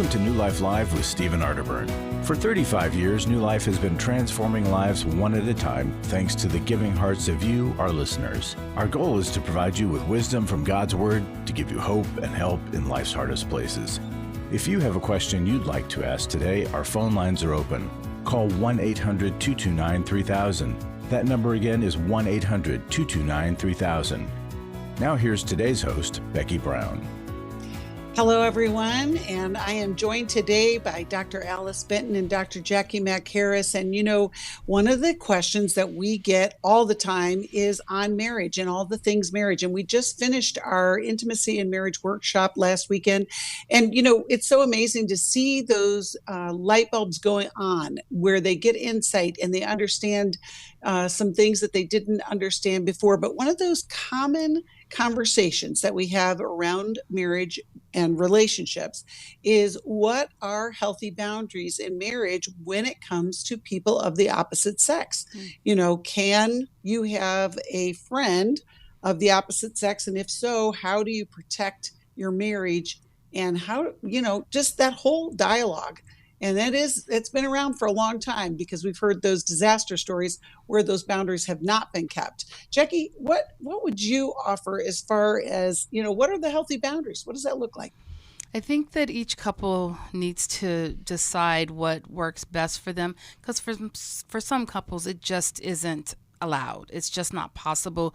Welcome to New Life Live with Stephen Arterburn. For 35 years, New Life has been transforming lives one at a time thanks to the giving hearts of you, our listeners. Our goal is to provide you with wisdom from God's Word to give you hope and help in life's hardest places. If you have a question you'd like to ask today, our phone lines are open. Call 1-800-229-3000. That number again is 1-800-229-3000. Now here's today's host, Becky Brown. Hello, everyone, and I am joined today by Dr. Alice Benton and Dr. Jacqui Mack-Harris. And, you know, one of the questions that we get all the time is on marriage and all the things marriage. And we just finished our intimacy and marriage workshop last weekend. And, you know, it's so amazing to see those light bulbs going on where they get insight and they understand some things that they didn't understand before. But one of those common conversations that we have around marriage and relationships is, what are healthy boundaries in marriage when it comes to people of the opposite sex? You know, can you have a friend of the opposite sex? And if so, how do you protect your marriage? And how, you know, just that whole dialogue. And it's been around for a long time because we've heard those disaster stories where those boundaries have not been kept. Jacqui, what would you offer as far as, you know, what are the healthy boundaries? What does that look like? I think that each couple needs to decide what works best for them, because for some couples, it just isn't allowed. It's just not possible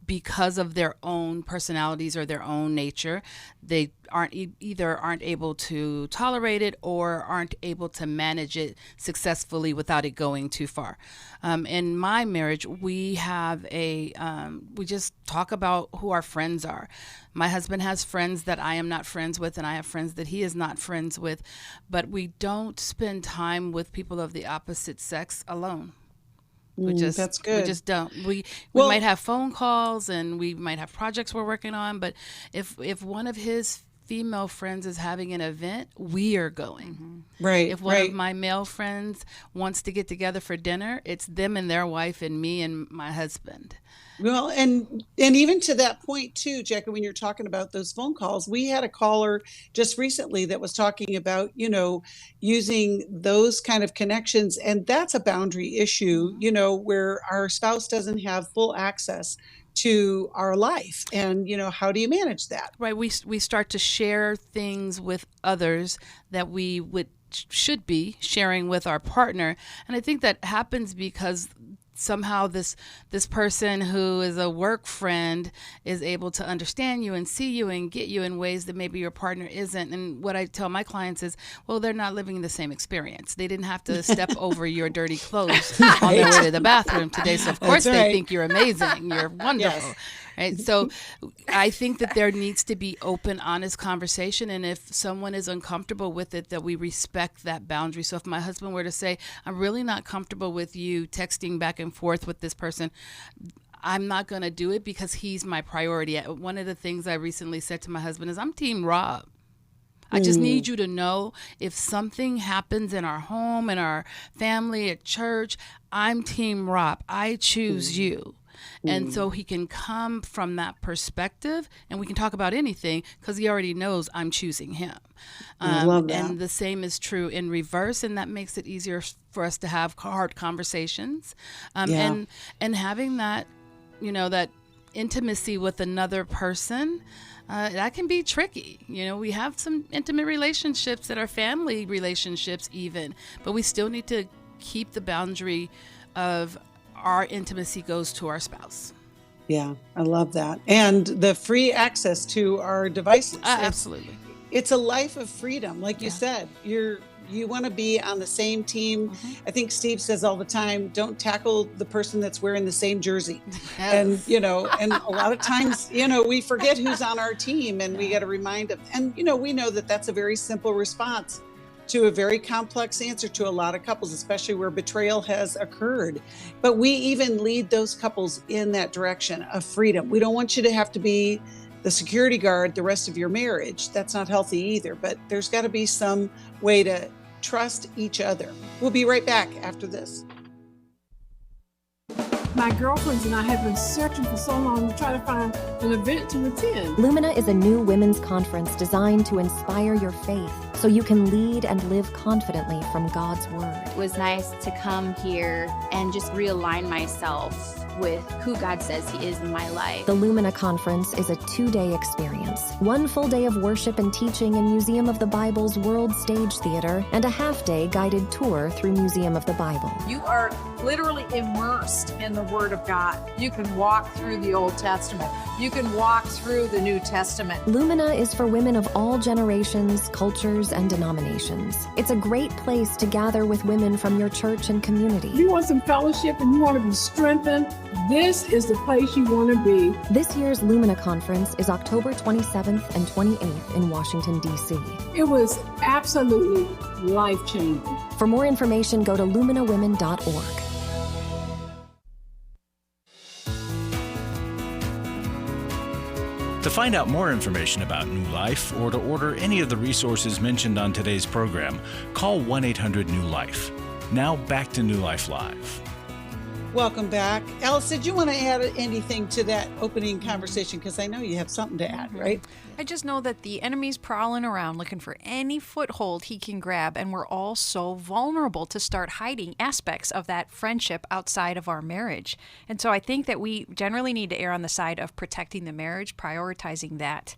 because of their own personalities or their own nature. They aren't able to tolerate it or aren't able to manage it successfully without it going too far. In my marriage, we have we just talk about who our friends are. My husband has friends that I am not friends with, and I have friends that he is not friends with, but we don't spend time with people of the opposite sex alone. That's good. We just don't. We might have phone calls and we might have projects we're working on, but if one of his female friends is having an event, we are going. Mm-hmm. Right. If one of my male friends wants to get together for dinner, it's them and their wife and me and my husband. Well, and even to that point too, Jacqui, when you're talking about those phone calls, we had a caller just recently that was talking about, you know, using those kind of connections. And that's a boundary issue, you know, where our spouse doesn't have full access to our life. And, you know, how do you manage that? Right. We start to share things with others that we should be sharing with our partner. And I think that happens because somehow this person who is a work friend is able to understand you and see you and get you in ways that maybe your partner isn't. And what I tell my clients is, well, they're not living the same experience. They didn't have to step over your dirty clothes on their way to the bathroom today. So of course they think you're amazing. You're wonderful. Yes. Right. So I think that there needs to be open, honest conversation. And if someone is uncomfortable with it, that we respect that boundary. So if my husband were to say, I'm really not comfortable with you texting back and forth with this person, I'm not going to do it because he's my priority. One of the things I recently said to my husband is, I'm Team Rob. I just need you to know, if something happens in our home, in our family, at church, I'm Team Rob. I choose you. And so he can come from that perspective and we can talk about anything because he already knows I'm choosing him. I love that. And the same is true in reverse. And that makes it easier for us to have hard conversations. And having that, you know, that intimacy with another person, that can be tricky. You know, we have some intimate relationships that are family relationships even, but we still need to keep the boundary of our intimacy goes to our spouse. Yeah, I love that. And the free access to our devices. Absolutely. It's a life of freedom. Like you said, you want to be on the same team. Mm-hmm. I think Steve says all the time, don't tackle the person that's wearing the same jersey. Yes. And, you know, and a lot of times, you know, we forget who's on our team and we got to remind them. And, you know, we know that that's a very simple response to a very complex answer to a lot of couples, especially where betrayal has occurred. But we even lead those couples in that direction of freedom. We don't want you to have to be the security guard the rest of your marriage. That's not healthy either, but there's got to be some way to trust each other. We'll be right back after this. My girlfriends and I have been searching for so long to try to find an event to attend. Lumina is a new women's conference designed to inspire your faith, so you can lead and live confidently from God's Word. It was nice to come here and just realign myself with who God says He is in my life. The Lumina Conference is a 2-day experience. 1 full day of worship and teaching in Museum of the Bible's World Stage Theater, and a half-day guided tour through Museum of the Bible. You are literally immersed in the Word of God. You can walk through the Old Testament. You can walk through the New Testament. Lumina is for women of all generations, cultures, and denominations. It's a great place to gather with women from your church and community. If you want some fellowship and you want to be strengthened, this is the place you want to be. This year's Lumina Conference is October 27th and 28th in Washington, D.C. It was absolutely life-changing. For more information, go to luminawomen.org. To find out more information about New Life or to order any of the resources mentioned on today's program, call 1-800-NEW-LIFE. Now back to New Life Live. Welcome back. Alice, did you want to add anything to that opening conversation? Because I know you have something to add, right? I just know that the enemy's prowling around looking for any foothold he can grab, and we're all so vulnerable to start hiding aspects of that friendship outside of our marriage. And so I think that we generally need to err on the side of protecting the marriage, prioritizing that.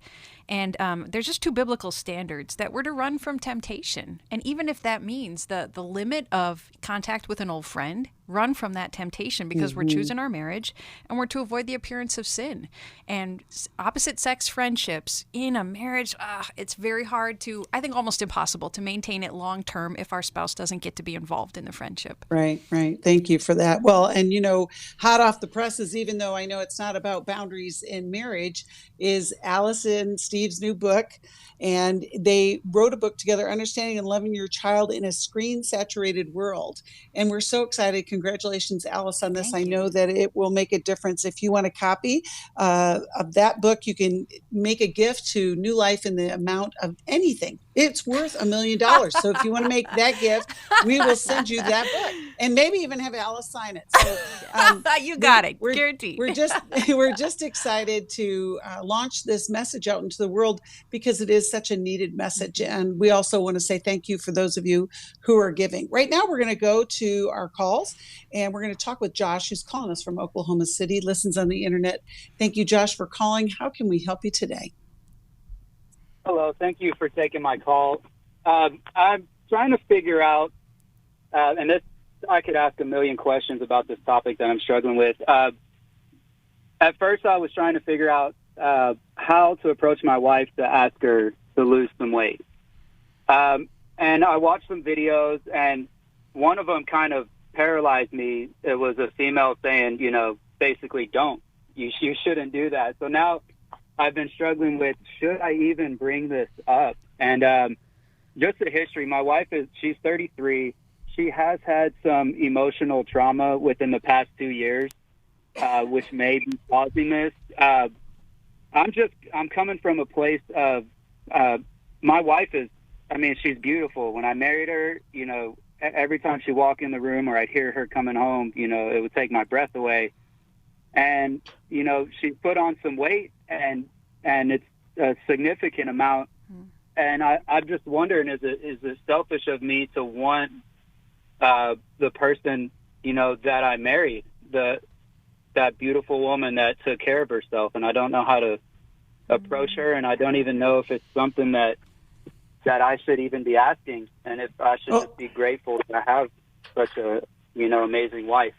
And there's just 2 biblical standards that we're to run from temptation. And even if that means the limit of contact with an old friend, run from that temptation because we're choosing our marriage and we're to avoid the appearance of sin. And opposite sex friendships in a marriage, it's very hard to, I think almost impossible to maintain it long term if our spouse doesn't get to be involved in the friendship. Right. Thank you for that. Well, and hot off the presses, even though I know it's not about boundaries in marriage, is Alice and Steve's new book. And they wrote a book together, Understanding and Loving Your Child in a Screen-Saturated World. And we're so excited. Congratulations, Alice, on this. I know that it will make a difference. If you want a copy of that book, you can make a gift to New Life in the amount of anything. It's worth $1 million. So if you want to make that gift, we will send you that book and maybe even have Alice sign it. So you got it, guaranteed. We're just excited to launch this message out into the world because it is such a needed message. And we also want to say thank you for those of you who are giving. Right now, we're going to go to our calls and we're going to talk with Josh, who's calling us from Oklahoma City, listens on the internet. Thank you, Josh, for calling. How can we help you today? Hello. Thank you for taking my call. I'm trying to figure out, and this I could ask a million questions about this topic that I'm struggling with. At first, I was trying to figure out how to approach my wife to ask her to lose some weight. And I watched some videos, and one of them kind of paralyzed me. It was a female saying, basically, don't. You shouldn't do that. So now I've been struggling with, should I even bring this up? And just a history, my wife she's 33. She has had some emotional trauma within the past 2 years, which may be causing this. I'm coming from a place of, my wife she's beautiful. When I married her, every time she walked in the room or I'd hear her coming home, it would take my breath away. And, she put on some weight and it's a significant amount. And I'm just wondering, is it selfish of me to want the person, that I married, that beautiful woman that took care of herself, and I don't know how to approach her, and I don't even know if it's something that I should even be asking, and if I should just be grateful to have such a, amazing wife.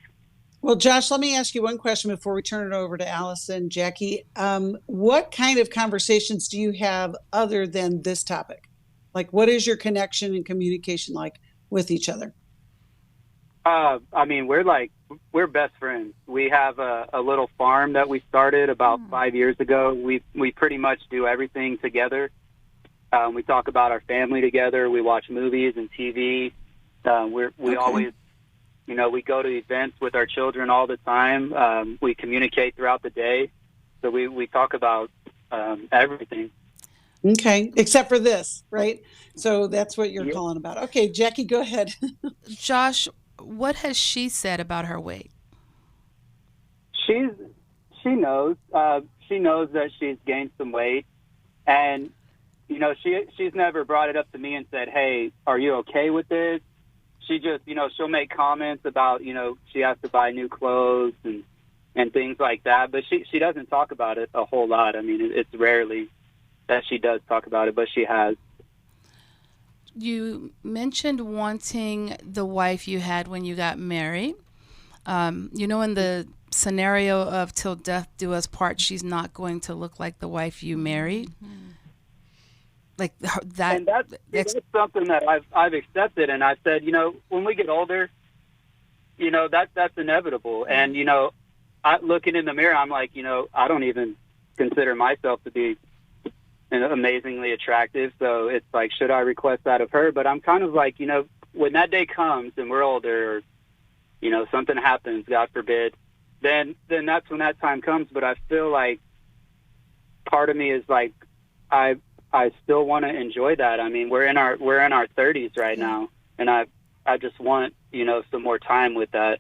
Well, Josh, let me ask you one question before we turn it over to Alice and Jacqui. What kind of conversations do you have other than this topic? Like, what is your connection and communication like with each other? We're best friends. We have a little farm that we started about 5 years ago. We pretty much do everything together. We talk about our family together. We watch movies and TV. We always, we go to events with our children all the time. We communicate throughout the day. So we talk about everything. Okay, except for this, right? So that's what you're calling about. Okay, Jacqui, go ahead. Josh, what has she said about her weight? She knows. She knows that she's gained some weight, and she's never brought it up to me and said, "Hey, are you okay with this?" She just, she'll make comments about, she has to buy new clothes and things like that. But she doesn't talk about it a whole lot. I mean, it's rarely that she does talk about it, but she has. You mentioned wanting the wife you had when you got married. In the scenario of till death do us part, she's not going to look like the wife you married. Like that. And that's something that I've accepted, and I've said, when we get older, that's inevitable. And looking in the mirror, I'm like, I don't even consider myself to be amazingly attractive. So it's like, should I request that of her? But I'm kind of like, when that day comes and we're older, or, something happens, God forbid, then that's when that time comes. But I feel like part of me is like, I still want to enjoy that. I mean, we're in our 30s right now, and I just want, some more time with that.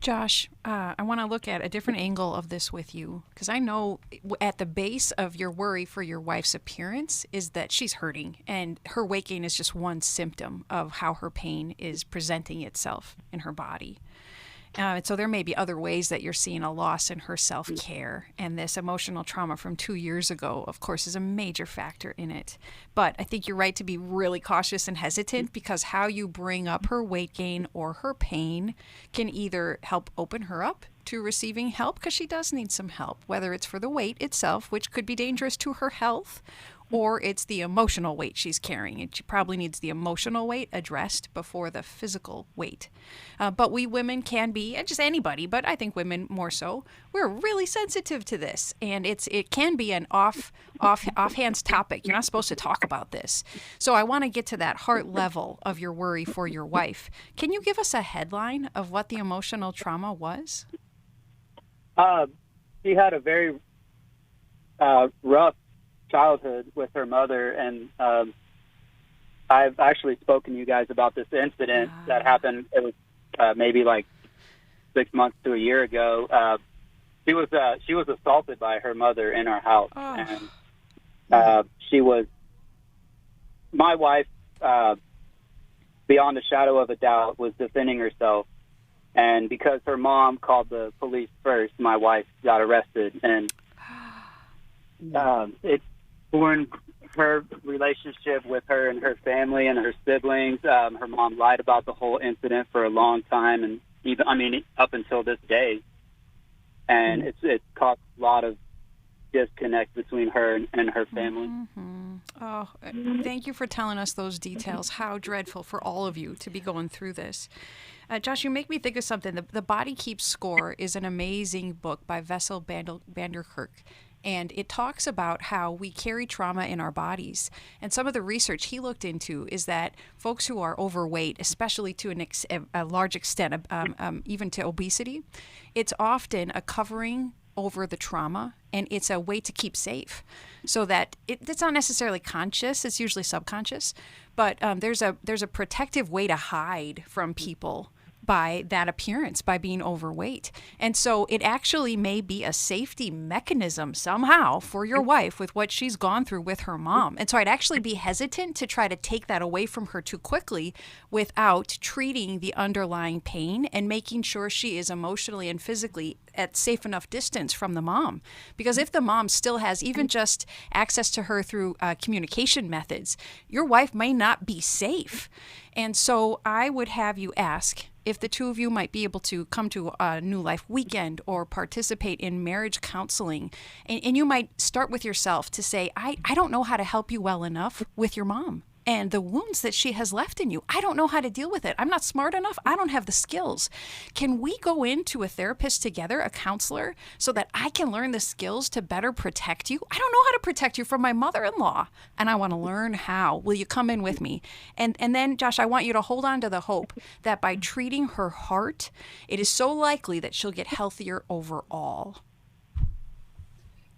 Josh, I want to look at a different angle of this with you, because I know at the base of your worry for your wife's appearance is that she's hurting, and her weight gain is just one symptom of how her pain is presenting itself in her body. So there may be other ways that you're seeing a loss in her self-care, and this emotional trauma from 2 years ago, of course, is a major factor in it. But I think you're right to be really cautious and hesitant, because how you bring up her weight gain or her pain can either help open her up to receiving help, because she does need some help, whether it's for the weight itself, which could be dangerous to her health, or it's the emotional weight she's carrying, and she probably needs the emotional weight addressed before the physical weight. But we women can be, and just anybody, but I think women more so, we're really sensitive to this, and it can be an offhand topic. You're not supposed to talk about this. So I want to get to that heart level of your worry for your wife. Can you give us a headline of what the emotional trauma was? She had a very rough childhood with her mother, and I've actually spoken to you guys about this incident that happened. It was maybe like 6 months to a year ago. She was assaulted by her mother in our house, and my wife, beyond a shadow of a doubt, was defending herself. And because her mom called the police first, my wife got arrested, and it ruined her relationship with her and her family and her siblings. Her mom lied about the whole incident for a long time, and even up until this day. And it's caused a lot of disconnect between her and her family. Mm-hmm. Oh, thank you for telling us those details. How dreadful for all of you to be going through this. Josh, you make me think of something. The Body Keeps Score is an amazing book by Vessel Vanderkirk. And it talks about how we carry trauma in our bodies. And some of the research he looked into is that folks who are overweight, especially to a large extent, even to obesity, it's often a covering over the trauma, and it's a way to keep safe. So that it's not necessarily conscious, it's usually subconscious, but there's a protective way to hide from people by that appearance, by being overweight. And so it actually may be a safety mechanism somehow for your wife with what she's gone through with her mom. And so I'd actually be hesitant to try to take that away from her too quickly without treating the underlying pain and making sure she is emotionally and physically at safe enough distance from the mom. Because if the mom still has even just access to her through communication methods, your wife may not be safe. And so I would have you ask if the two of you might be able to come to a New Life weekend or participate in marriage counseling. And you might start with yourself to say, I don't know how to help you well enough with your mom and the wounds that she has left in you. I don't know how to deal with it. I'm not smart enough. I don't have the skills. Can we go into a therapist together, a counselor, so that I can learn the skills to better protect you? I don't know how to protect you from my mother-in-law, and I want to learn how. Will you come in with me? And then, Josh, I want you to hold on to the hope that by treating her heart, it is so likely that she'll get healthier overall.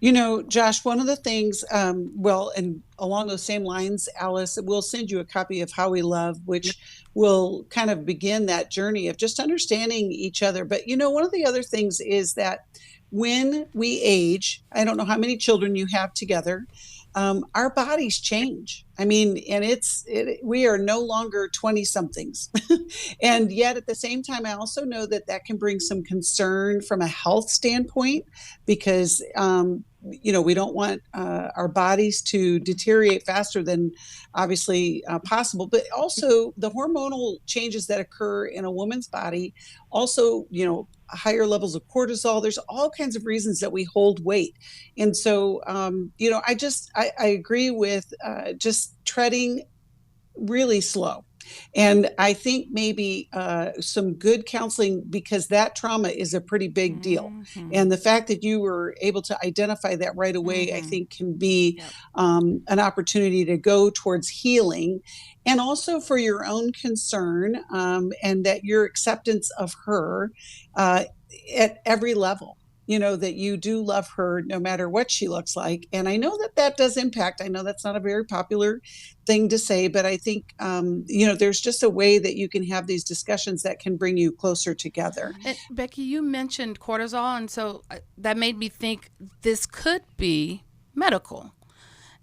You know, Josh, one of the things, and along those same lines, Alice, we'll send you a copy of How We Love, which will kind of begin that journey of just understanding each other. But, you know, one of the other things is that when we age, I don't know how many children you have together, our bodies change. I mean, and we are no longer 20 somethings. And yet at the same time, I also know that that can bring some concern from a health standpoint, because, we don't want our bodies to deteriorate faster than obviously possible, but also the hormonal changes that occur in a woman's body, also, higher levels of cortisol. There's all kinds of reasons that we hold weight. And so, I agree with just treading really slow. And I think maybe some good counseling, because that trauma is a pretty big deal. And the fact that you were able to identify that right away, I think can be an opportunity to go towards healing, and also for your own concern, and that your acceptance of her at every level. That you do love her no matter what she looks like. And I know that does impact. I know that's not a very popular thing to say, but I think, there's just a way that you can have these discussions that can bring you closer together. And Becky, you mentioned cortisol, and so that made me think this could be medical.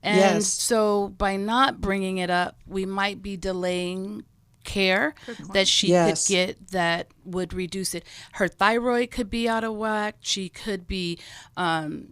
And so by not bringing it up, we might be delaying care that she could get that would reduce it. Her thyroid could be out of whack. She could be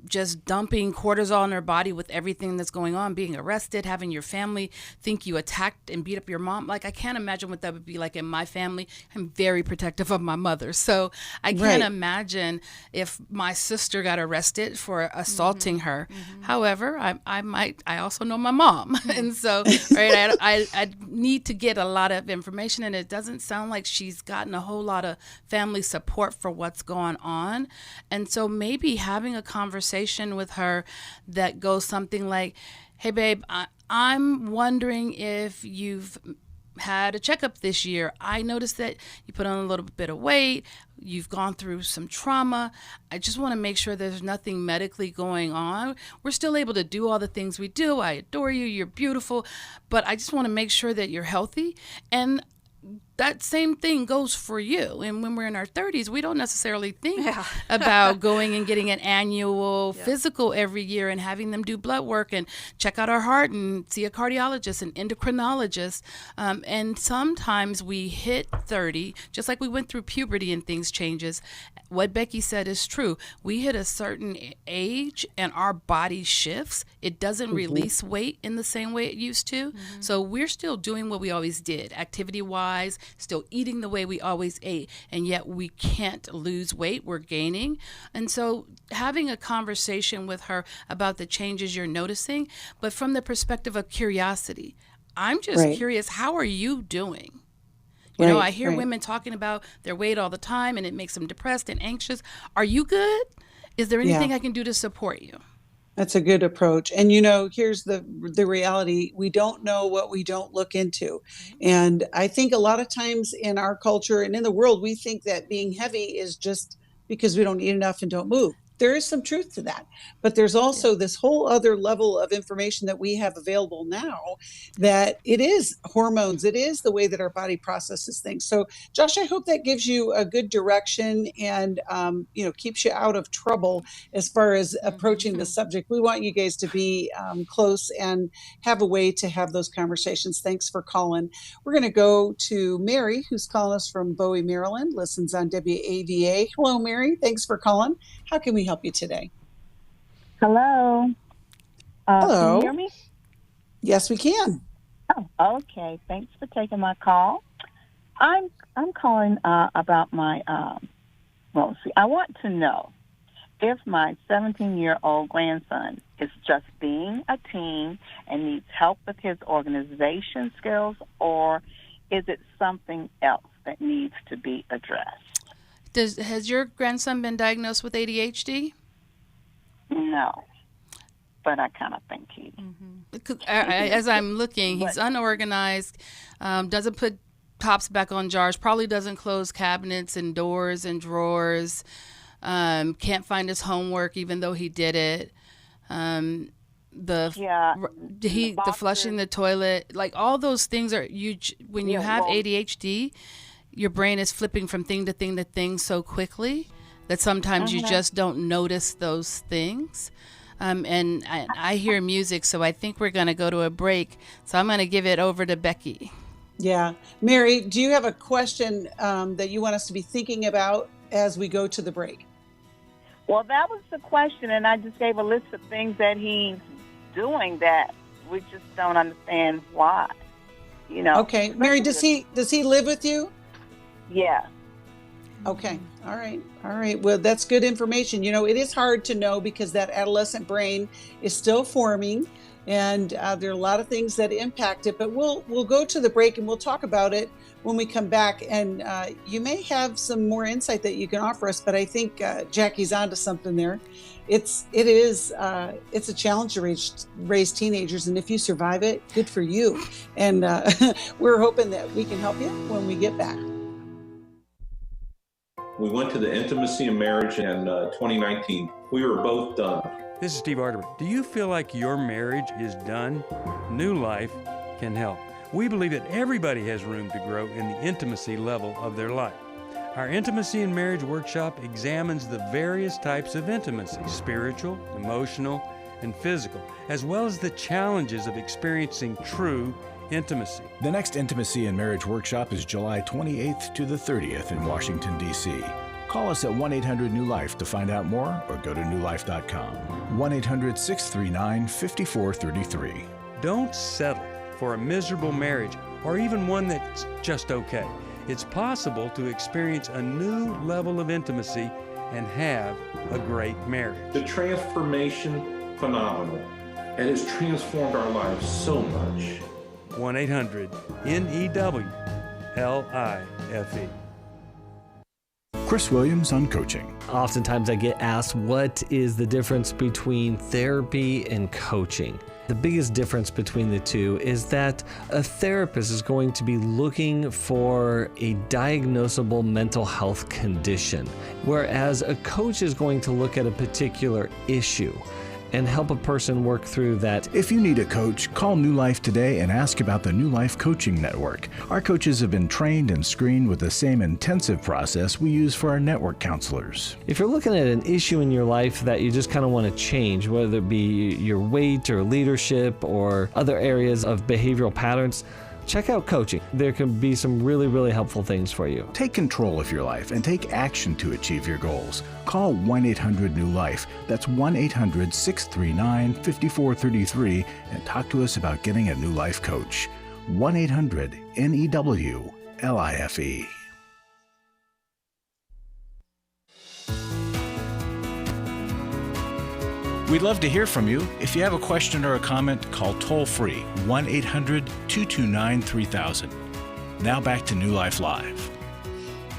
just dumping cortisol in her body with everything that's going on, being arrested, having your family think you attacked and beat up your mom. Like, I can't imagine what that would be like in my family. I'm very protective of my mother. So I can't imagine if my sister got arrested for assaulting her. However, I also know my mom. And so, I need to get a lot of information, and it doesn't sound like she's gotten a whole lot of family support for what's going on. And so maybe having a conversation with her that goes something like, hey babe, I'm wondering if you've had a checkup this year. I noticed that you put on a little bit of weight. You've gone through some trauma. I just want to make sure there's nothing medically going on. We're still able to do all the things we do. I adore you. You're beautiful. But I just want to make sure that you're healthy. And that same thing goes for you. And when we're in our 30s, we don't necessarily think about going and getting an annual physical every year and having them do blood work and check out our heart and see a cardiologist and endocrinologist. And sometimes we hit 30, just like we went through puberty and things changes. What Becky said is true. We hit a certain age and our body shifts. It doesn't release weight in the same way it used to. So we're still doing what we always did, activity-wise, still eating the way we always ate, and yet we can't lose weight. We're gaining. And so having a conversation with her about the changes you're noticing, but from the perspective of curiosity. I'm just curious, how are you doing? You know, I hear women talking about their weight all the time, and it makes them depressed and anxious. Are you good? Is there anything I can do to support you? That's a good approach. And, here's the reality. We don't know what we don't look into. And I think a lot of times in our culture and in the world, we think that being heavy is just because we don't eat enough and don't move. There is some truth to that. But there's also this whole other level of information that we have available now, that it is hormones. It is the way that our body processes things. So, Josh, I hope that gives you a good direction and, keeps you out of trouble as far as approaching the subject. We want you guys to be close and have a way to have those conversations. Thanks for calling. We're going to go to Mary, who's calling us from Bowie, Maryland, listens on WAVA. Hello, Mary. Thanks for calling. How can we help you today? Hello. Hello. Can you hear me? Yes, we can. Oh, okay. Thanks for taking my call. I'm calling about my, I want to know if my 17-year-old grandson is just being a teen and needs help with his organization skills, or is it something else that needs to be addressed? Has your grandson been diagnosed with ADHD? No, but I kind of think he. As I'm looking, he's unorganized, doesn't put tops back on jars, probably doesn't close cabinets and doors and drawers, can't find his homework even though he did it. The flushing the toilet, like all those things are huge. When you have ADHD, your brain is flipping from thing to thing to thing so quickly that sometimes you just don't notice those things. And I hear music, so I think we're going to go to a break. So I'm going to give it over to Becky. Yeah. Mary, do you have a question that you want us to be thinking about as we go to the break? Well, that was the question, and I just gave a list of things that he's doing that we just don't understand why. Okay. Mary, does he live with you? Yeah. Okay. All right. Well, that's good information. It is hard to know because that adolescent brain is still forming, and there are a lot of things that impact it. But we'll go to the break and we'll talk about it when we come back. And you may have some more insight that you can offer us. But I think Jacqui's onto something there. It's a challenge to raise teenagers, and if you survive it, good for you. And we're hoping that we can help you when we get back. We went to the Intimacy and Marriage in 2019. We were both done. This is Steve Arterburn. Do you feel like your marriage is done? New Life can help. We believe that everybody has room to grow in the intimacy level of their life. Our Intimacy and Marriage workshop examines the various types of intimacy, spiritual, emotional, and physical, as well as the challenges of experiencing true intimacy. The next Intimacy and Marriage workshop is July 28th to the 30th in Washington, D.C. Call us at 1-800-NEW-LIFE to find out more or go to newlife.com. 1-800-639-5433. Don't settle for a miserable marriage or even one that's just okay. It's possible to experience a new level of intimacy and have a great marriage. The transformation phenomenal, and it's transformed our lives so much. 1-800-NEW-LIFE. Chris Williams on coaching. Oftentimes I get asked, what is the difference between therapy and coaching? The biggest difference between the two is that a therapist is going to be looking for a diagnosable mental health condition, whereas a coach is going to look at a particular issue and help a person work through that. If you need a coach, call New Life today and ask about the New Life Coaching Network. Our coaches have been trained and screened with the same intensive process we use for our network counselors. If you're looking at an issue in your life that you just kind of want to change, whether it be your weight or leadership or other areas of behavioral patterns, check out coaching. There can be some really, really helpful things for you. Take control of your life and take action to achieve your goals. Call 1-800-NEW-LIFE. That's 1-800-639-5433 and talk to us about getting a New Life coach. 1-800-NEW-LIFE. We'd love to hear from you. If you have a question or a comment, call toll-free 1-800-229-3000. Now back to New Life Live.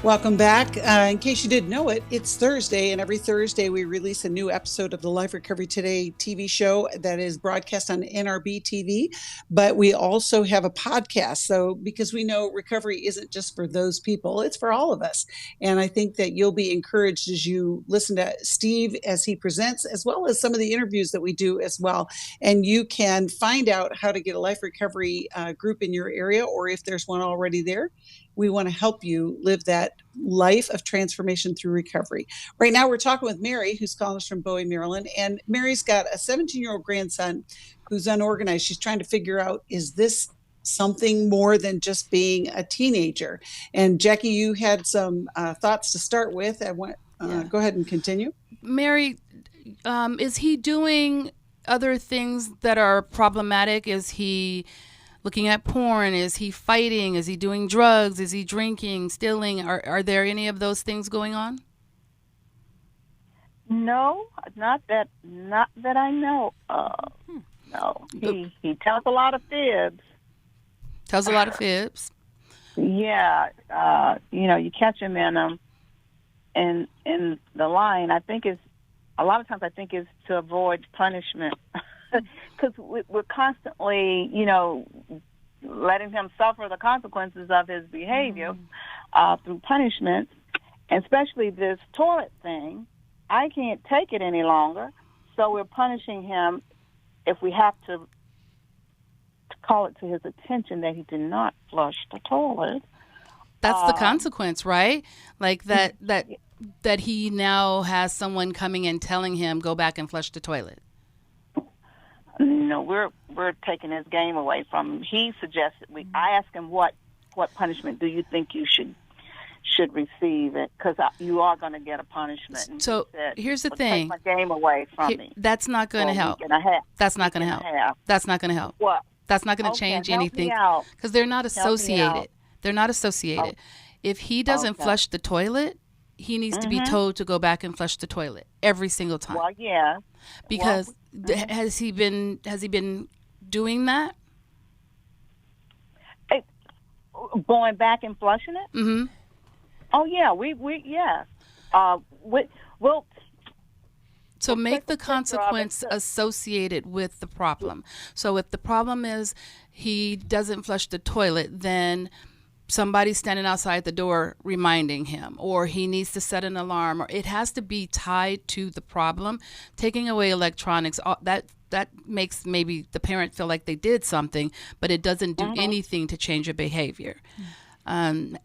Welcome back. In case you didn't know it, it's Thursday, and every Thursday we release a new episode of the Life Recovery Today TV show that is broadcast on NRB TV, but we also have a podcast. So because we know recovery isn't just for those people, it's for all of us. And I think that you'll be encouraged as you listen to Steve as he presents, as well as some of the interviews that we do as well. And you can find out how to get a life recovery group in your area, or if there's one already there. We want to help you live that life of transformation through recovery. Right now, we're talking with Mary, who's calling us from Bowie, Maryland. And Mary's got a 17-year-old grandson who's unorganized. She's trying to figure out, is this something more than just being a teenager? And Jacqui, you had some thoughts to start with. Go ahead and continue. Mary, is he doing other things that are problematic? Is he looking at porn? Is he fighting? Is he doing drugs? Is he drinking, stealing? Are there any of those things going on? No, not that I know of. No, he tells a lot of fibs. Tells a lot of fibs. Yeah, you catch him in them, and in the line. I think is a lot of times. I think is to avoid punishment. Because we're constantly, letting him suffer the consequences of his behavior through punishment, and especially this toilet thing. I can't take it any longer, so we're punishing him if we have to call it to his attention that he did not flush the toilet. That's the consequence, right? Like that that he now has someone coming in telling him, go back and flush the toilet? No, we're taking his game away from him. He suggested I asked him what punishment do you think you should receive it, because you are going to get a punishment. And so he said, here's the thing. Take my game away from me. That's not going to help. That's not going to help. That's not going to help. What? That's not going to change anything, because they're not associated. They're not associated. If he doesn't flush the toilet, he needs to be told to go back and flush the toilet every single time. Well, yeah. Because has he been doing that? Going back and flushing it? Mm-hmm. Oh yeah, we'll. So make the consequence associated with the problem. So if the problem is he doesn't flush the toilet, then somebody's standing outside the door reminding him, or he needs to set an alarm, or it has to be tied to the problem. Taking away electronics, that makes maybe the parent feel like they did something, but it doesn't do anything to change a behavior. And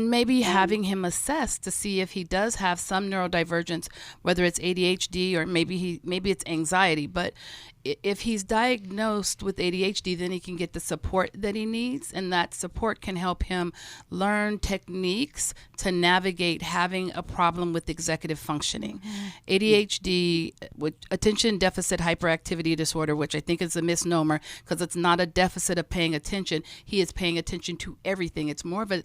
maybe having him assessed to see if he does have some neurodivergence, whether it's ADHD or maybe it's anxiety. But if he's diagnosed with ADHD, then he can get the support that he needs, and that support can help him learn techniques to navigate having a problem with executive functioning. ADHD, with attention deficit hyperactivity disorder, which I think is a misnomer because it's not a deficit of paying attention. He is paying attention to everything. It's more of a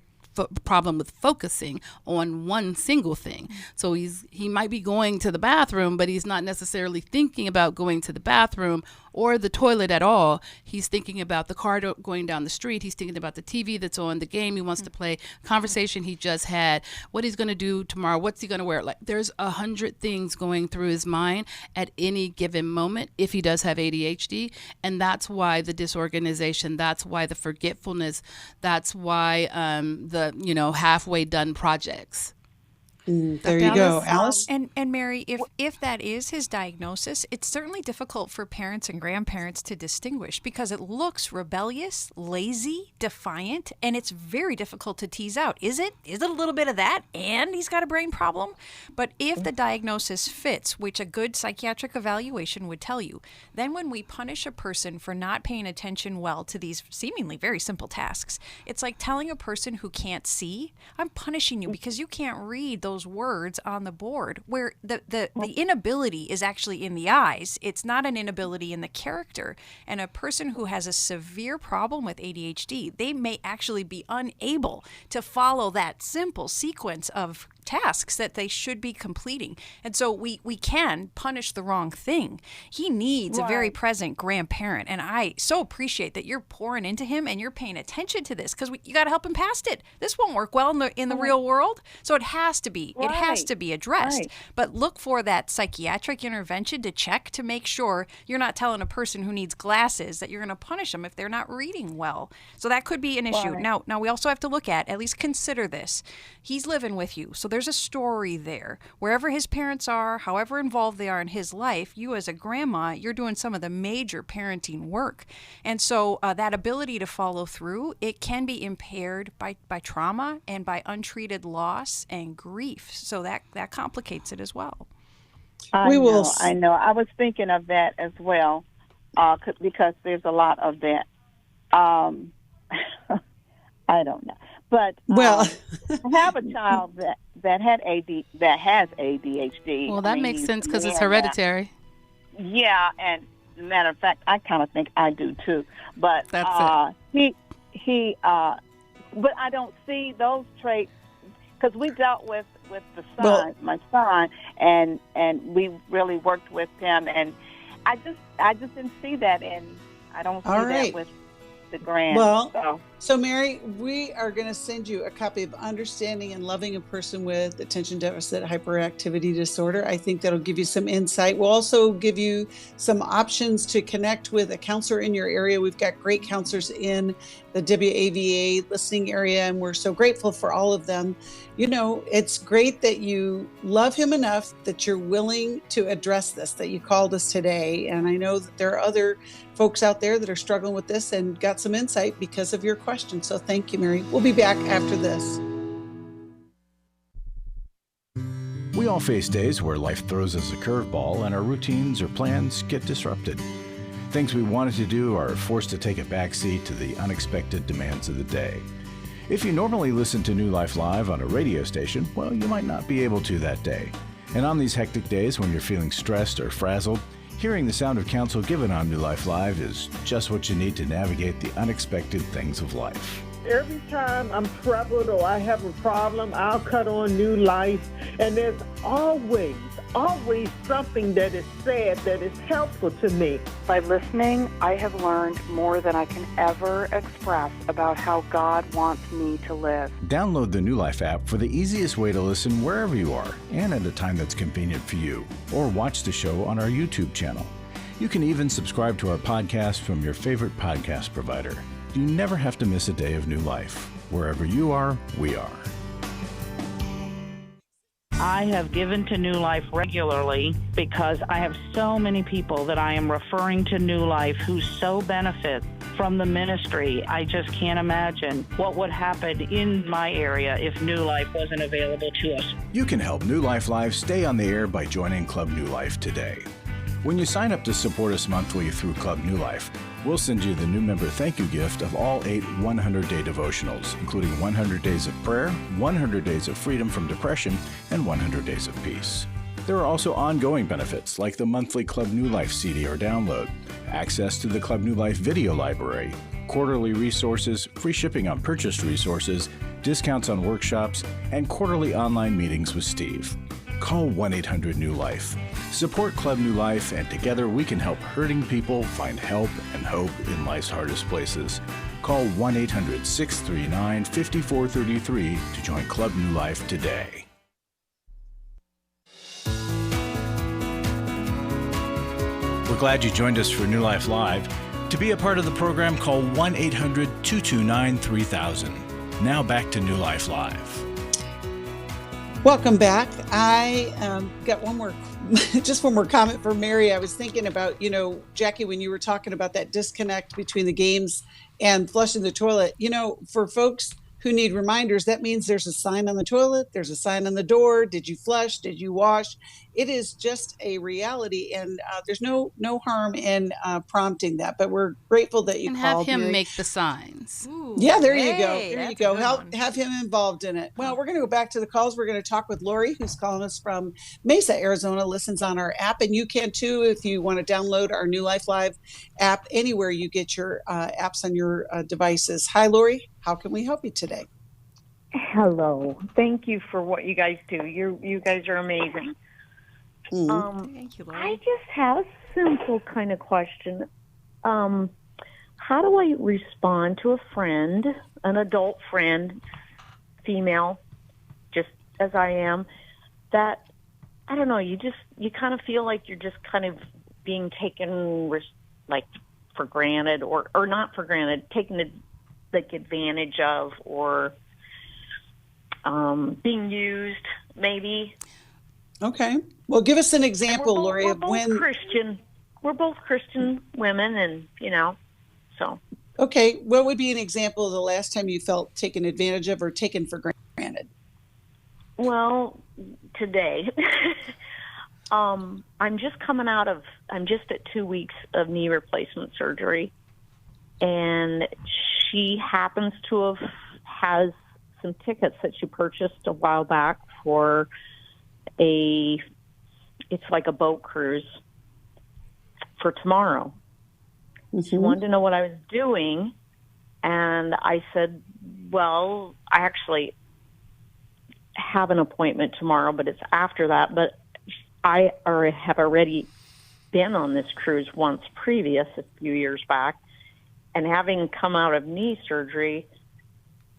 problem with focusing on one single thing. So he might be going to the bathroom, but he's not necessarily thinking about going to the bathroom or the toilet at all. He's thinking about the car going down the street. He's thinking about the TV that's on, the game he wants to play, conversation he just had, what he's going to do tomorrow, what's he going to wear. Like, there's 100 things going through his mind at any given moment if he does have ADHD. And that's why the disorganization, that's why the forgetfulness, that's why the halfway done projects. There you go, Alice. And Mary, if that is his diagnosis, it's certainly difficult for parents and grandparents to distinguish because it looks rebellious, lazy, defiant, and it's very difficult to tease out. Is it a little bit of that and he's got a brain problem? But if the diagnosis fits, which a good psychiatric evaluation would tell you, then when we punish a person for not paying attention well to these seemingly very simple tasks, it's like telling a person who can't see, I'm punishing you because you can't read those words on the board, where the inability is actually in the eyes. It's not an inability in the character. And a person who has a severe problem with ADHD, they may actually be unable to follow that simple sequence of tasks that they should be completing. And so we can punish the wrong thing. He needs a very present grandparent. And I so appreciate that you're pouring into him and you're paying attention to this, because you got to help him past it. This won't work well in the real world. So it has to be addressed. But look for that psychiatric intervention to check to make sure you're not telling a person who needs glasses that you're going to punish them if they're not reading well. So that could be an issue. Now we also have to look at least consider this. He's living with you. So there's a story there. Wherever his parents are, however involved they are in his life, you as a grandma, you're doing some of the major parenting work. And so that ability to follow through, it can be impaired by trauma and by untreated loss and grief. So that complicates it as well. I know. I was thinking of that as well, because there's a lot of that. I don't know. But I have a child that has ADHD. Well, that makes sense because it's hereditary. Yeah, and matter of fact, I kind of think I do too. But that's it. But I don't see those traits because we dealt with the son, my son, and we really worked with him, and I just didn't see that, and I don't see that with the grand. So Mary, we are going to send you a copy of Understanding and Loving a Person with Attention Deficit Hyperactivity Disorder. I think that'll give you some insight. We'll also give you some options to connect with a counselor in your area. We've got great counselors in the WAVA listening area, and we're so grateful for all of them. You know, it's great that you love him enough that you're willing to address this, that you called us today. And I know that there are other folks out there that are struggling with this and got some insight because of your question. So thank you, Mary. We'll be back after this. We all face days where life throws us a curveball and our routines or plans get disrupted. Things we wanted to do are forced to take a backseat to the unexpected demands of the day. If you normally listen to New Life Live on a radio station, well, you might not be able to that day. And on these hectic days when you're feeling stressed or frazzled, hearing the sound of counsel given on New Life Live is just what you need to navigate the unexpected things of life. Every time I'm troubled or I have a problem, I'll cut on New Life, and there's always something that is said that is helpful to me. By listening, I have learned more than I can ever express about how God wants me to live. Download the New Life app for the easiest way to listen wherever you are and at a time that's convenient for you, or watch the show on our YouTube channel. You can even subscribe to our podcast from your favorite podcast provider. You never have to miss a day of New Life. Wherever you are, we are. I have given to New Life regularly because I have so many people that I am referring to New Life who so benefit from the ministry. I just can't imagine what would happen in my area if New Life wasn't available to us. You can help New Life Live stay on the air by joining Club New Life today. When you sign up to support us monthly through Club New Life, we'll send you the new member thank you gift of all 8 100-day devotionals, including 100 Days of Prayer, 100 Days of Freedom from Depression, and 100 Days of Peace. There are also ongoing benefits like the monthly Club New Life CD or download, access to the Club New Life video library, quarterly resources, free shipping on purchased resources, discounts on workshops, and quarterly online meetings with Steve. Call 1-800-NEW-LIFE. Support Club New Life, and together we can help hurting people find help and hope in life's hardest places. Call 1-800-639-5433 to join Club New Life today. We're glad you joined us for New Life Live. To be a part of the program, call 1-800-229-3000. Now back to New Life Live. Welcome back. I got one more comment from Mary. I was thinking about, Jacqui, when you were talking about that disconnect between the games and flushing the toilet, for folks who need reminders, that means there's a sign on the toilet, there's a sign on the door. Did you flush? Did you wash? It is just a reality, and there's no harm in prompting that. But we're grateful that you and called. Have him Mary. make the signs. Ooh, yeah, there you go. There you go. Have him involved in it. Well, we're going to go back to the calls. We're going to talk with Lori, who's calling us from Mesa, Arizona. Listens on our app, and you can too if you want to download our New Life Live app anywhere you get your apps on your devices. Hi, Lori. How can we help you today? Hello. Thank you for what you guys do. You guys are amazing. Thank you, Lori. I just have a simple kind of question. How do I respond to a friend, an adult friend, female, just as I am, that, I don't know, you kind of feel like you're just kind of being taken for granted or not for granted, taken advantage of, or being used, maybe. Okay. Well, give us an example, Lori, of when. We're both Christian women, and so. Okay. What would be an example of the last time you felt taken advantage of or taken for granted? Well, today. I'm just at 2 weeks of knee replacement surgery, and she happens to has some tickets that she purchased a while back for it's like a boat cruise for tomorrow. Mm-hmm. She wanted to know what I was doing, and I said, well, I actually have an appointment tomorrow, but it's after that. But I have already been on this cruise once previous, a few years back, and having come out of knee surgery,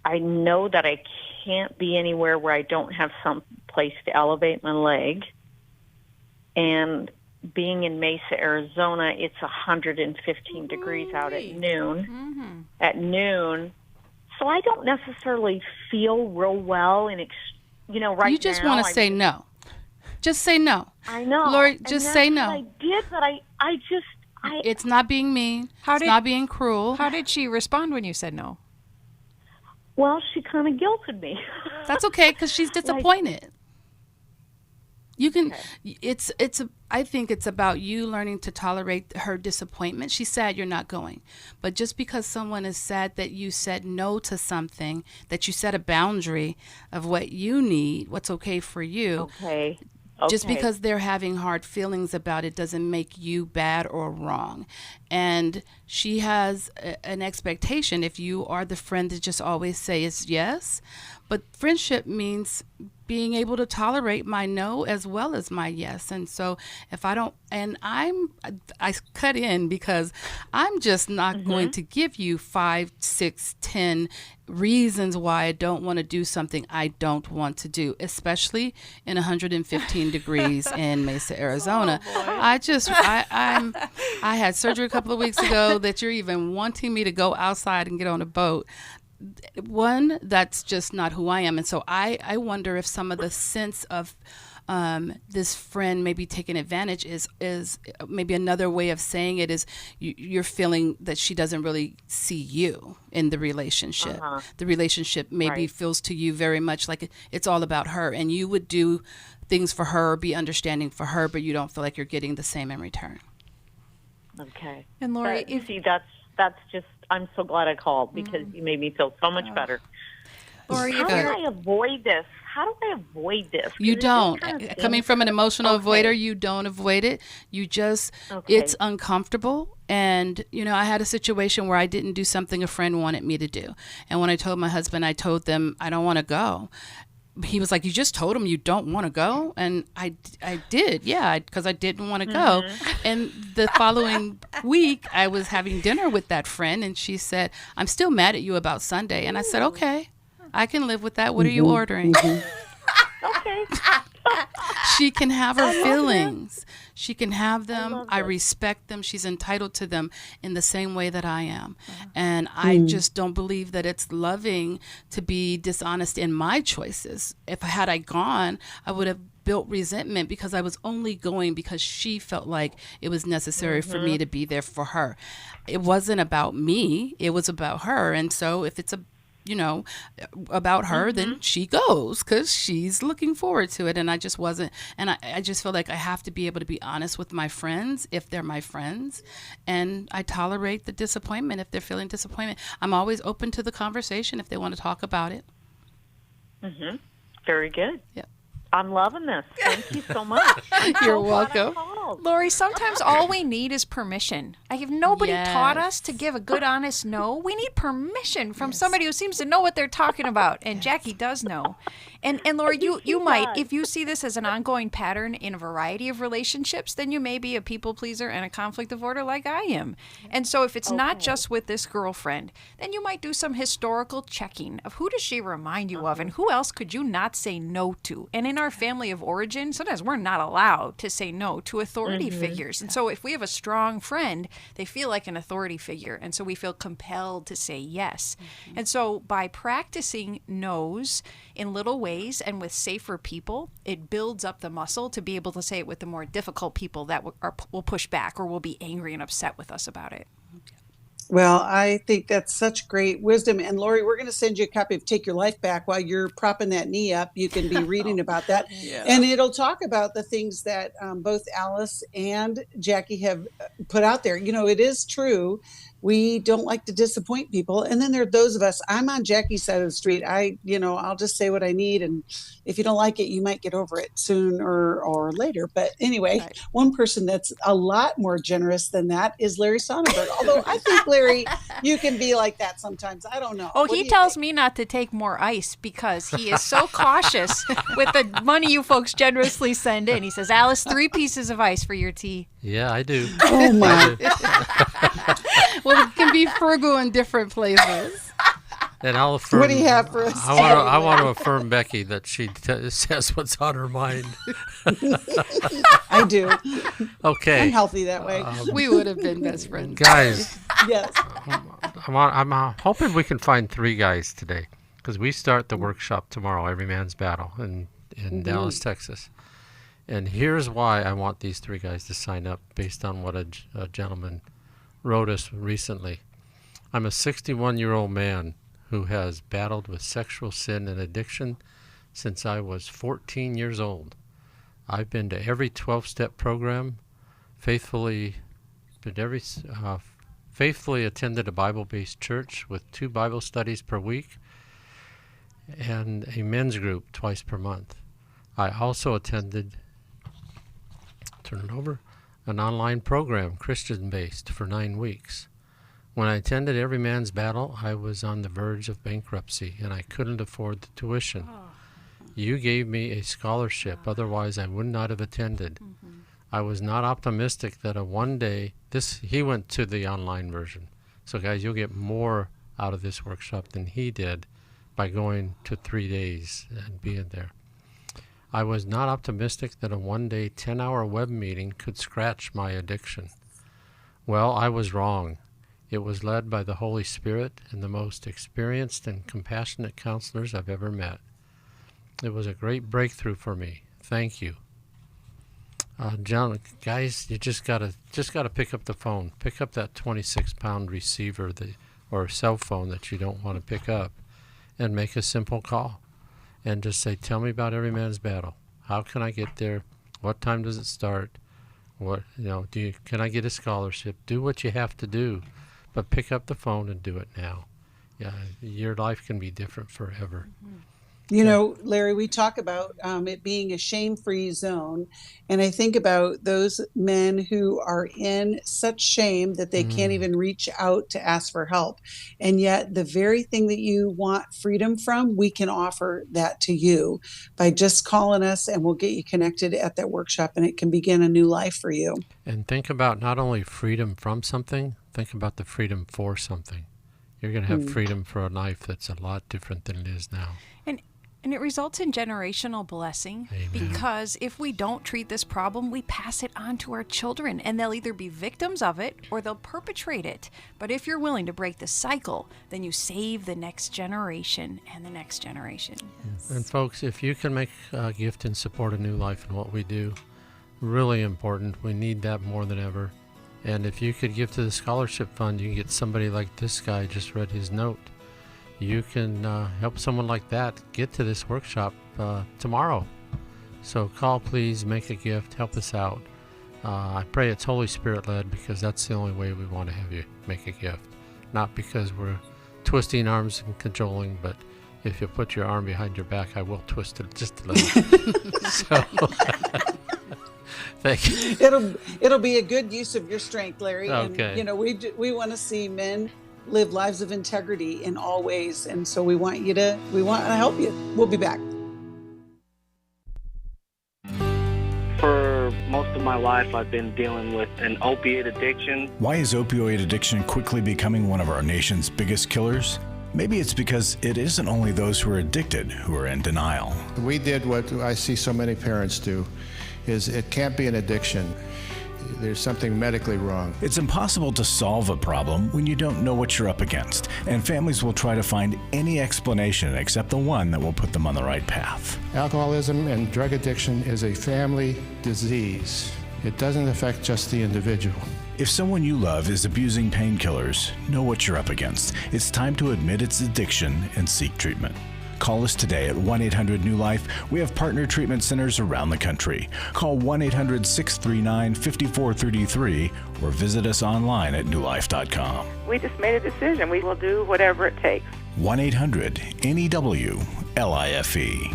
I know that I can't be anywhere where I don't have some place to elevate my leg. And being in Mesa, Arizona, it's 115 degrees out at noon. Mm-hmm. At noon. So I don't necessarily feel real well. And, right now. You just want to say no. Just say no. I know. Lori, just say no. I did, but I it's not being mean. It's not being cruel. How did she respond when you said no? Well, she kind of guilted me. That's okay, because she's disappointed. You can, I think it's about you learning to tolerate her disappointment. She's sad you're not going. But just because someone is sad that you said no to something, that you set a boundary of what you need, what's okay for you. Okay. Just because they're having hard feelings about it doesn't make you bad or wrong. And she has an expectation, if you are the friend that just always says yes. But friendship means being able to tolerate my no as well as my yes. And so if I don't, and I cut in because I'm just not going to give you 5, 6, 10 reasons why I don't want to do something I don't want to do, especially in 115 degrees in Mesa, Arizona. I had surgery a couple of weeks ago that you're even wanting me to go outside and get on a boat. One, that's just not who I am. And so I wonder if some of the sense of this friend maybe taking advantage is maybe another way of saying it is you're feeling that she doesn't really see you in the relationship. The relationship maybe feels to you very much like it's all about her, and you would do things for her, be understanding for her, but you don't feel like you're getting the same in return. Okay. And Lori, that's just, I'm so glad I called because you made me feel so much better. Lori, how do I avoid this? How do I avoid this? You don't. Coming from an emotional avoider, you don't avoid it. You just, it's uncomfortable. And, I had a situation where I didn't do something a friend wanted me to do. And when I told my husband, I told them, I don't want to go. He was like, you just told him you don't want to go? And I did, yeah, because I didn't want to go. And the following week, I was having dinner with that friend, and she said, I'm still mad at you about Sunday. And I said, okay, I can live with that. What are you ordering? Okay. She can have her feelings. She can have them. I respect them. She's entitled to them in the same way that I am. And I just don't believe that it's loving to be dishonest in my choices. If I gone, I would have built resentment because I was only going because she felt like it was necessary for me to be there for her. It wasn't about me. It was about her. And so if it's about her, then she goes because she's looking forward to it. And I just wasn't. And I just feel like I have to be able to be honest with my friends if they're my friends. And I tolerate the disappointment if they're feeling disappointment. I'm always open to the conversation if they want to talk about it. Very good. Yeah. I'm loving this. Thank you so much. You're welcome. Lori, sometimes all we need is permission. If nobody taught us to give a good, honest no, we need permission from somebody who seems to know what they're talking about. And Jacqui does know. And Lori, you might, if you see this as an ongoing pattern in a variety of relationships, then you may be a people pleaser and a conflict avoider like I am. And so if it's not just with this girlfriend, then you might do some historical checking of who does she remind you of and who else could you not say no to. And in our family of origin, sometimes we're not allowed to say no to authority figures. And so if we have a strong friend, they feel like an authority figure. And so we feel compelled to say yes. And so by practicing no's in little ways and with safer people, it builds up the muscle to be able to say it with the more difficult people that will push back or will be angry and upset with us about it. Well, I think that's such great wisdom. And Lori, we're going to send you a copy of Take Your Life Back while you're propping that knee up. You can be reading about that. And it'll talk about the things that both Alice and Jacqui have put out there. It is true. We don't like to disappoint people. And then there are those of us, I'm on Jacqui's side of the street. I'll just say what I need. And if you don't like it, you might get over it sooner or later. But anyway, one person that's a lot more generous than that is Larry Sonnenberg. Although I think, Larry, you can be like that sometimes. I don't know. Oh, he tells me not to take more ice because he is so cautious with the money you folks generously send in. He says, Alice, 3 pieces of ice for your tea. Yeah, I do. Oh, my. Well, it can be frugal in different places. And I'll affirm. What do you have for us? I want to affirm Becky that she says what's on her mind. I do. Okay. I'm healthy that way. We would have been best friends. Guys. Yes. I'm hoping we can find 3 guys today because we start the workshop tomorrow, Every Man's Battle, in Dallas, Texas. And here's why I want these 3 guys to sign up based on what a gentleman wrote us recently. I'm a 61-year-old man who has battled with sexual sin and addiction since I was 14 years old. I've been to every 12-step program, faithfully attended a Bible-based church with 2 Bible studies per week and a men's group twice per month. I also attended, an online program, Christian-based, for 9 weeks. When I attended Every Man's Battle, I was on the verge of bankruptcy, and I couldn't afford the tuition. You gave me a scholarship, otherwise I would not have attended. I was not optimistic that one day, he went to the online version. So guys, you'll get more out of this workshop than he did by going to 3 days and being there. I was not optimistic that a one-day 10-hour web meeting could scratch my addiction. Well, I was wrong. It was led by the Holy Spirit and the most experienced and compassionate counselors I've ever met. It was a great breakthrough for me. Thank you. John, guys, you just gotta pick up the phone. Pick up that 26-pound receiver or cell phone that you don't want to pick up, and make a simple call, and just say, "Tell me about Every Man's Battle. How can I get there? What time does it start? Can I get a scholarship?" Do what you have to do, but pick up the phone and do it now. Yeah, your life can be different forever. You know, Larry, we talk about it being a shame-free zone, and I think about those men who are in such shame that they can't even reach out to ask for help. And yet the very thing that you want freedom from, we can offer that to you by just calling us, and we'll get you connected at that workshop, and it can begin a new life for you. And think about not only freedom from something, think about the freedom for something. You're going to have freedom for a life that's a lot different than it is now. And it results in generational blessing. Amen. Because if we don't treat this problem, we pass it on to our children, and they'll either be victims of it or they'll perpetrate it. But if you're willing to break the cycle, then you save the next generation and the next generation. Yes. And folks, if you can make a gift in support of New Life and what we do, really important. We need that more than ever. And if you could give to the scholarship fund, you can get somebody like this guy just read his note. You can help someone like that get to this workshop tomorrow. So call, please, make a gift, help us out. I pray it's Holy Spirit led, because that's the only way we want to have you make a gift. Not because we're twisting arms and cajoling, but if you put your arm behind your back, I will twist it just a little. So, thank you. It'll be a good use of your strength, Larry. Okay. And we want to see men live lives of integrity in all ways, and so we want to help you. We'll be back. For most of my life, I've been dealing with an opiate addiction. Why is opioid addiction quickly becoming one of our nation's biggest killers? Maybe it's because it isn't only those who are addicted who are in denial. We did what I see so many parents do, is it can't be an addiction. There's something medically wrong. It's impossible to solve a problem when you don't know what you're up against, and families will try to find any explanation except the one that will put them on the right path. Alcoholism and drug addiction is a family disease. It doesn't affect just the individual. If someone you love is abusing painkillers, know what you're up against. It's time to admit its addiction and seek treatment. Call us today at 1-800-NEW-LIFE. We have partner treatment centers around the country. Call 1-800-639-5433 or visit us online at newlife.com. We just made a decision. We will do whatever it takes. 1-800-NEW-LIFE.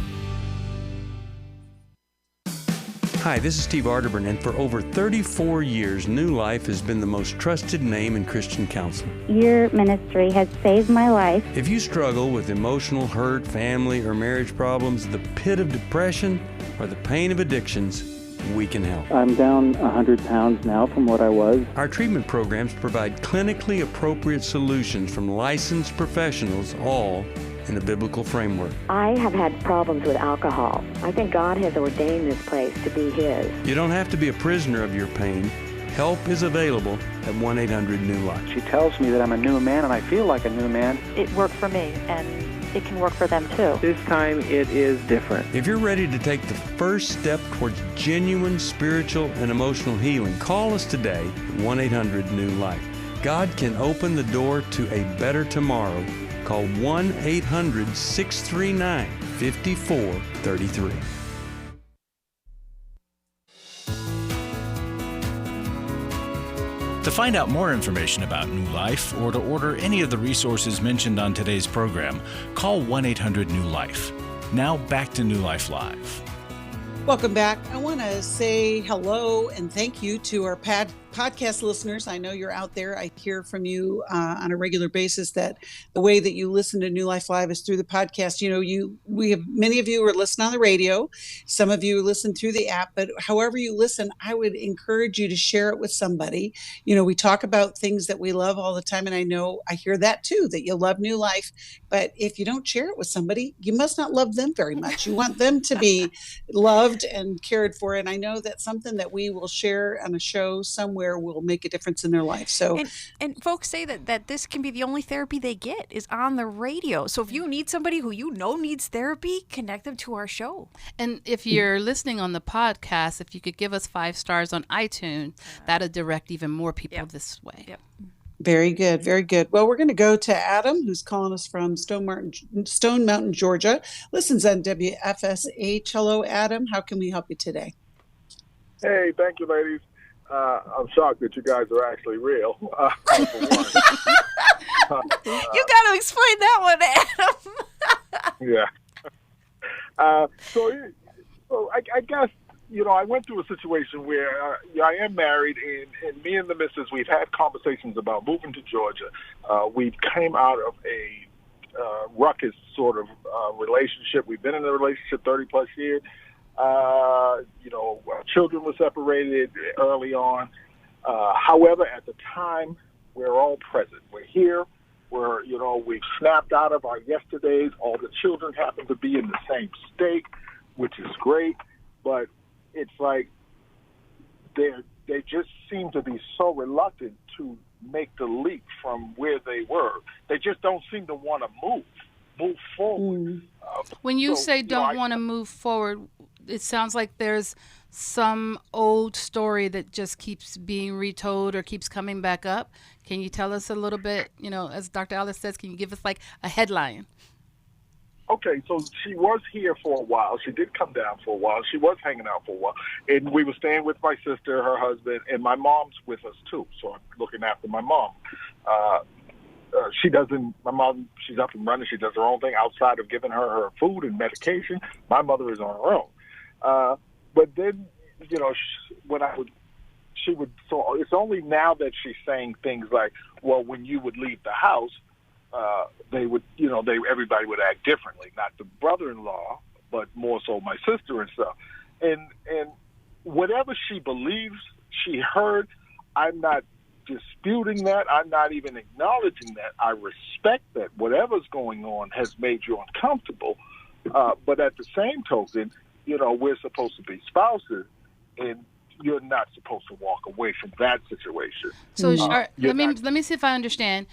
Hi, this is Steve Arterburn, and for over 34 years, New Life has been the most trusted name in Christian counseling. Your ministry has saved my life. If you struggle with emotional hurt, family, or marriage problems, the pit of depression, or the pain of addictions, we can help. I'm down 100 pounds now from what I was. Our treatment programs provide clinically appropriate solutions from licensed professionals, all in a biblical framework. I have had problems with alcohol. I think God has ordained this place to be His. You don't have to be a prisoner of your pain. Help is available at 1-800-NEW-LIFE. She tells me that I'm a new man, and I feel like a new man. It worked for me, and it can work for them too. This time it is different. If you're ready to take the first step towards genuine spiritual and emotional healing, call us today at 1-800-NEW-LIFE. God can open the door to a better tomorrow. Call 1-800-639-5433. To find out more information about New Life or to order any of the resources mentioned on today's program, call 1-800-NEW-LIFE. Now back to New Life Live. Welcome back. I want to say hello and thank you to our podcast listeners. I know you're out there. I hear from you on a regular basis that the way that you listen to New Life Live is through the podcast. You know, we have many of you are listening on the radio. Some of you listen through the app, but however you listen, I would encourage you to share it with somebody. You know, we talk about things that we love all the time, and I know I hear that too, that you love New Life. But if you don't share it with somebody, you must not love them very much. You want them to be loved and cared for. And I know that's something that we will share on a show somewhere will make a difference in their life. So, and folks say that this can be the only therapy they get is on the radio. So if you need somebody who you know needs therapy, connect them to our show. And if you're listening on the podcast, if you could give us 5 stars on iTunes, that'll direct even more people this way. Yep. Very good. Very good. Well, we're going to go to Adam, who's calling us from Stone Mountain, Georgia. Listens on WFSH. Hello, Adam. How can we help you today? Hey, thank you, ladies. I'm shocked that you guys are actually real. You got to explain that one, Adam. Yeah. So I guess, you know, I went through a situation where I am married, and me and the missus, we've had conversations about moving to Georgia. We came out of a ruckus sort of relationship. We've been in a relationship 30-plus years. You know, our children were separated early on. However, at the time, we're all present. We're here. We've snapped out of our yesterdays. All the children happen to be in the same state, which is great. But it's like they just seem to be so reluctant to make the leap from where they were. They just don't seem to want to move forward. When you say don't want to move forward, it sounds like there's some old story that just keeps being retold or keeps coming back up. Can you tell us a little bit, you know, as Dr. Alice says, can you give us like a headline? Okay, so she was here for a while. She did come down for a while. She was hanging out for a while. And we were staying with my sister, her husband, and my mom's with us too. So I'm looking after my mom. My mom, she's up and running. She does her own thing outside of giving her food and medication. My mother is on her own. But then, you know, so it's only now that she's saying things like, well, when you would leave the house, everybody would act differently. Not the brother-in-law, but more so my sister and stuff. And whatever she believes she heard, I'm not disputing that. I'm not even acknowledging that. I respect that whatever's going on has made you uncomfortable. But at the same token, you know, we're supposed to be spouses, and you're not supposed to walk away from that situation. So let me see if I understand.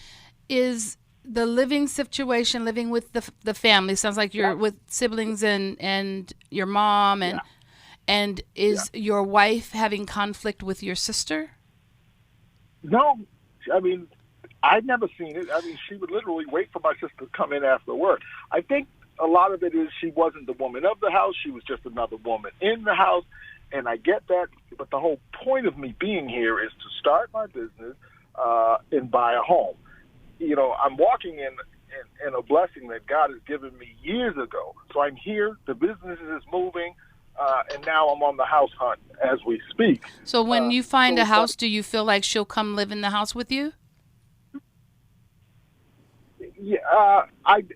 Is the living situation, living with the family, sounds like you're with siblings and your mom, and is your wife having conflict with your sister? No, I mean, I've never seen it. I mean, she would literally wait for my sister to come in after work. I think a lot of it is she wasn't the woman of the house. She was just another woman in the house, and I get that. But the whole point of me being here is to start my business and buy a home. You know, I'm walking in a blessing that God has given me years ago. So I'm here. The business is moving. And now I'm on the house hunt as we speak. So when you find a house, do you feel like she'll come live in the house with you? Yeah, I'm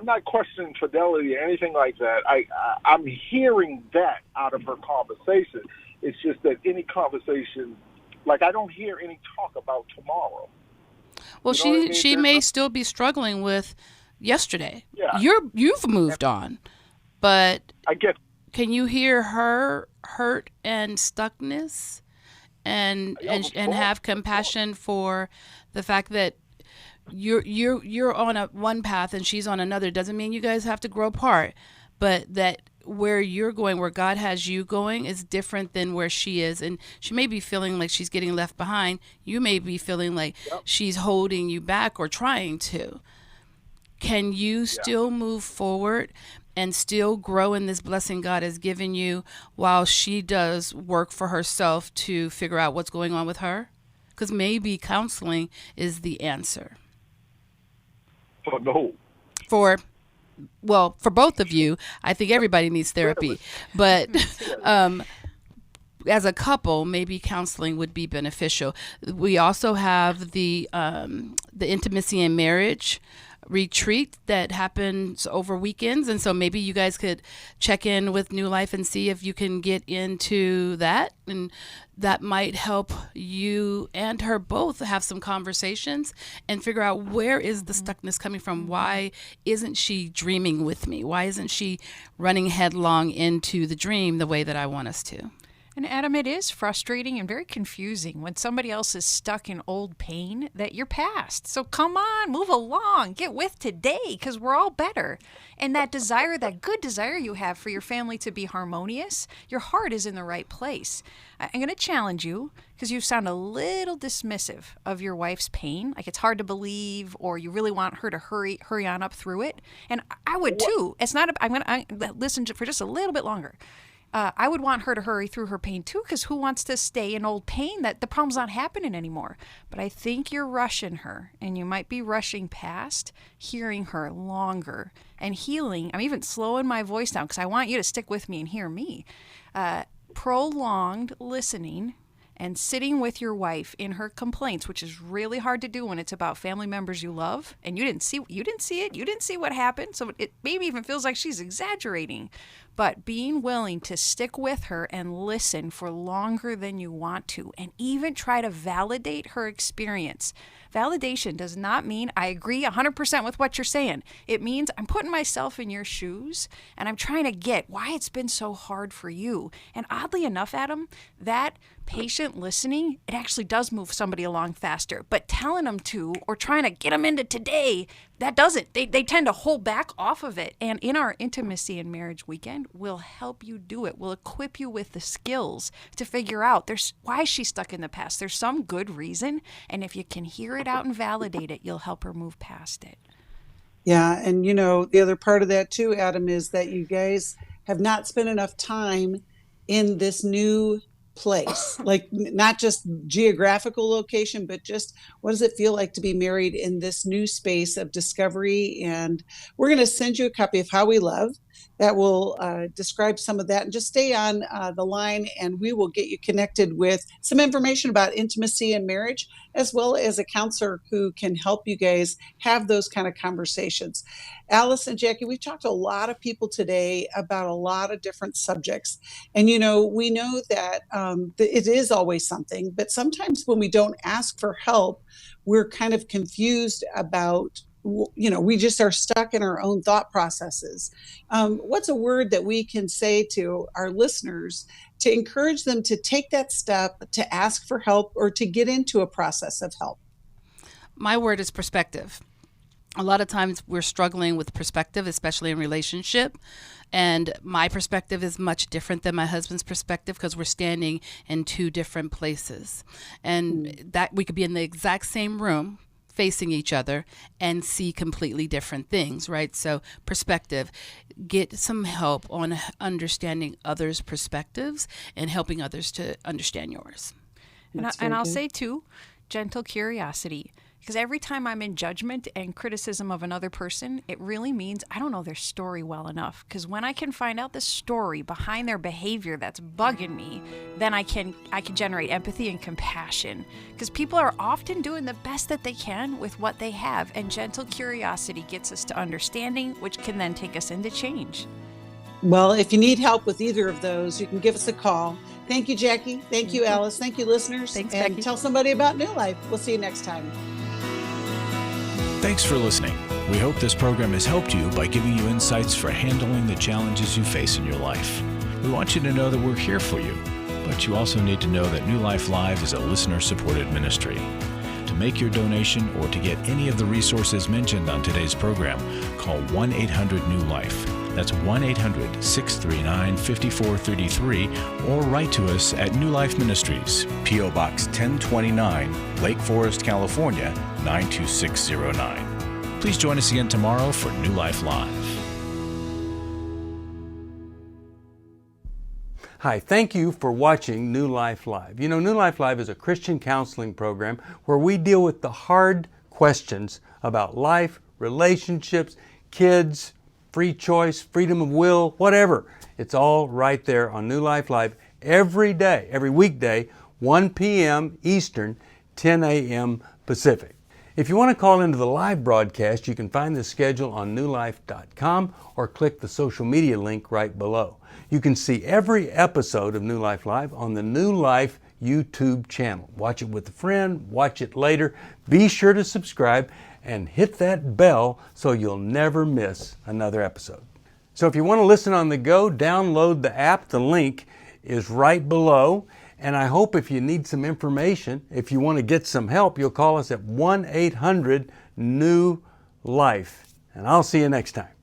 not questioning fidelity or anything like that. I'm hearing that out of her conversation. It's just that any conversation, like I don't hear any talk about tomorrow. Well, she may still be struggling with yesterday. Yeah. You've moved on, but I get. Can you hear her hurt and stuckness, and have compassion for the fact that you're on one path and she's on another? Doesn't mean you guys have to grow apart, but that where you're going, where God has you going, is different than where she is, and she may be feeling like she's getting left behind. You may be feeling like she's holding you back or trying to. Can you still move forward and still grow in this blessing God has given you while she does work for herself to figure out what's going on with her? because maybe counseling is the answer. Oh, no. For both of you, I think everybody needs therapy. But as a couple, maybe counseling would be beneficial. We also have the intimacy in marriage retreat that happens over weekends, and so maybe you guys could check in with New Life and see if you can get into that, and that might help you and her both have some conversations and figure out where is the stuckness coming from. Why isn't she dreaming with me? Why isn't she running headlong into the dream the way that I want us to? And Adam, it is frustrating and very confusing when somebody else is stuck in old pain that you're past. So come on, move along, get with today, because we're all better. And that desire, that good desire you have for your family to be harmonious, your heart is in the right place. I'm going to challenge you because you sound a little dismissive of your wife's pain, like it's hard to believe, or you really want her to hurry on up through it. And I would too. It's not. I'm going to listen for just a little bit longer. I would want her to hurry through her pain too, because who wants to stay in old pain that the problem's not happening anymore? But I think you're rushing her, and you might be rushing past hearing her longer and healing. I'm even slowing my voice down because I want you to stick with me and hear me. Prolonged listening and sitting with your wife in her complaints, which is really hard to do when it's about family members you love, and you didn't see it, you didn't see what happened, so it maybe even feels like she's exaggerating. But being willing to stick with her and listen for longer than you want to, and even try to validate her experience. Validation does not mean I agree 100% with what you're saying. It means I'm putting myself in your shoes and I'm trying to get why it's been so hard for you. And oddly enough, Adam, that patient listening, it actually does move somebody along faster. But telling them to, or trying to get them into today, that doesn't. They tend to hold back off of it. And in our Intimacy and Marriage Weekend, we'll help you do it. We'll equip you with the skills to figure out why she's stuck in the past. There's some good reason. And if you can hear it out and validate it, you'll help her move past it. Yeah. And, the other part of that too, Adam, is that you guys have not spent enough time in this new place, like not just geographical location, but just what does it feel like to be married in this new space of discovery? And we're going to send you a copy of How We Love that will describe some of that, and just stay on the line and we will get you connected with some information about intimacy and marriage, as well as a counselor who can help you guys have those kind of conversations. Alice and Jacqui, we've talked to a lot of people today about a lot of different subjects. And, we know that it is always something, but sometimes when we don't ask for help, we're kind of confused about, we just are stuck in our own thought processes. What's a word that we can say to our listeners to encourage them to take that step, to ask for help, or to get into a process of help? My word is perspective. A lot of times we're struggling with perspective, especially in relationship. And my perspective is much different than my husband's perspective because we're standing in two different places. And that we could be in the exact same room facing each other and see completely different things, right? So perspective, get some help on understanding others' perspectives and helping others to understand yours. And I'll say too, gentle curiosity. Because every time I'm in judgment and criticism of another person, it really means I don't know their story well enough. Because when I can find out the story behind their behavior that's bugging me, then I can generate empathy and compassion. Because people are often doing the best that they can with what they have. And gentle curiosity gets us to understanding, which can then take us into change. Well, if you need help with either of those, you can give us a call. Thank you, Jacqui. Thank you, Alice. Thank you, listeners. Thanks, and Becky. Tell somebody about New Life. We'll see you next time. Thanks for listening. We hope this program has helped you by giving you insights for handling the challenges you face in your life. We want you to know that we're here for you, but you also need to know that New Life Live is a listener-supported ministry. To make your donation or to get any of the resources mentioned on today's program, call 1-800-NEW-LIFE. That's 1-800-639-5433, or write to us at New Life Ministries, P.O. Box 1029, Lake Forest, California, 92609. Please join us again tomorrow for New Life Live. Hi, thank you for watching New Life Live. You know, New Life Live is a Christian counseling program where we deal with the hard questions about life, relationships, kids, free choice, freedom of will, whatever. It's all right there on New Life Live every day, every weekday, 1 p.m. Eastern, 10 a.m. Pacific. If you want to call into the live broadcast, you can find the schedule on newlife.com or click the social media link right below. You can see every episode of New Life Live on the New Life YouTube channel. Watch it with a friend, watch it later. Be sure to subscribe and hit that bell so you'll never miss another episode. So if you want to listen on the go, download the app. The link is right below. And I hope if you need some information, if you want to get some help, you'll call us at 1-800-NEW-LIFE. And I'll see you next time.